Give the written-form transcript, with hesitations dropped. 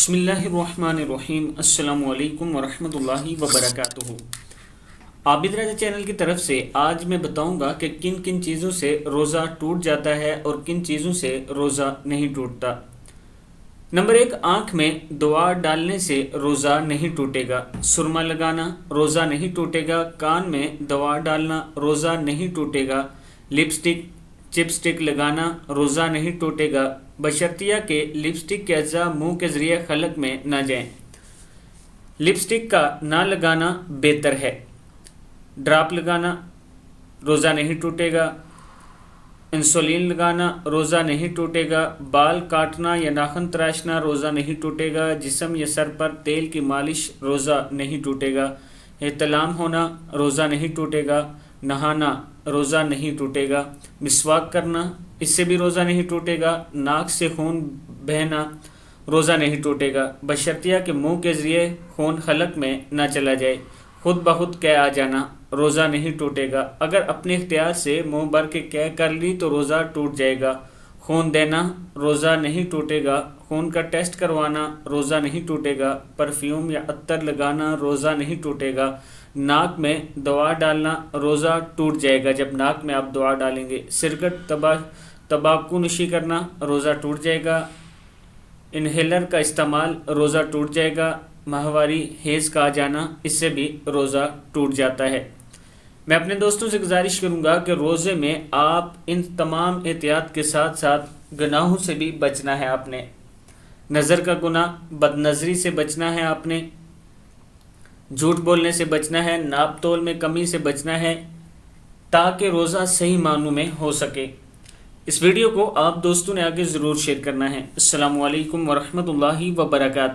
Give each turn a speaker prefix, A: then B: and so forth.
A: بسم اللہ الرحمن الرحیم۔ السلام علیکم ورحمۃ اللہ وبرکاتہ۔ عابد رضا چینل کی طرف سے آج میں بتاؤں گا کہ کن کن چیزوں سے روزہ ٹوٹ جاتا ہے اور کن چیزوں سے روزہ نہیں ٹوٹتا۔ نمبر 1، آنکھ میں دوا ڈالنے سے روزہ نہیں ٹوٹے گا۔ سرما لگانا روزہ نہیں ٹوٹے گا۔ کان میں دوا ڈالنا روزہ نہیں ٹوٹے گا۔ لپسٹک چپسٹک لگانا روزہ نہیں ٹوٹے گا، بشرطیہ کہ لپسٹک کے اجزاء منہ کے ذریعے خلق میں نہ جائیں۔ لپسٹک کا نہ لگانا بہتر ہے۔ ڈراپ لگانا روزہ نہیں ٹوٹے گا۔ انسولین لگانا روزہ نہیں ٹوٹے گا۔ بال کاٹنا یا ناخن تراشنا روزہ نہیں ٹوٹے گا۔ جسم یا سر پر تیل کی مالش روزہ نہیں ٹوٹے گا۔ احتلام ہونا روزہ نہیں ٹوٹے گا۔ نہانا روزہ نہیں ٹوٹے گا۔ مسواک کرنا اس سے بھی روزہ نہیں ٹوٹے گا۔ ناک سے خون بہنا روزہ نہیں ٹوٹے گا، بشرطیہ کہ منہ کے ذریعے خون خلق میں نہ چلا جائے۔ خود بخود قے آ جانا روزہ نہیں ٹوٹے گا۔ اگر اپنے اختیار سے منہ بھر کے قے کر لی تو روزہ ٹوٹ جائے گا۔ خون دینا روزہ نہیں ٹوٹے گا۔ خون کا ٹیسٹ کروانا روزہ نہیں ٹوٹے گا۔ پرفیوم یا عطر لگانا روزہ نہیں ٹوٹے گا۔ ناک میں دوا ڈالنا روزہ ٹوٹ جائے گا جب ناک میں آپ دوا ڈالیں گے۔ سگریٹ تمباکو نوشی کرنا روزہ ٹوٹ جائے گا۔ انہیلر کا استعمال روزہ ٹوٹ جائے گا۔ ماہواری حیض کا آ جانا اس سے بھی روزہ ٹوٹ جاتا ہے۔ میں اپنے دوستوں سے گزارش کروں گا کہ روزے میں آپ ان تمام احتیاط کے ساتھ ساتھ گناہوں سے بھی بچنا ہے۔ آپ نے نظر کا گناہ، بد نظری سے بچنا ہے، آپ نے جھوٹ بولنے سے بچنا ہے، ناپ تول میں کمی سے بچنا ہے تاکہ روزہ صحیح معنوں میں ہو سکے۔ اس ویڈیو کو آپ دوستوں نے آگے ضرور شیئر کرنا ہے۔ السلام علیکم ورحمۃ اللہ وبرکاتہ۔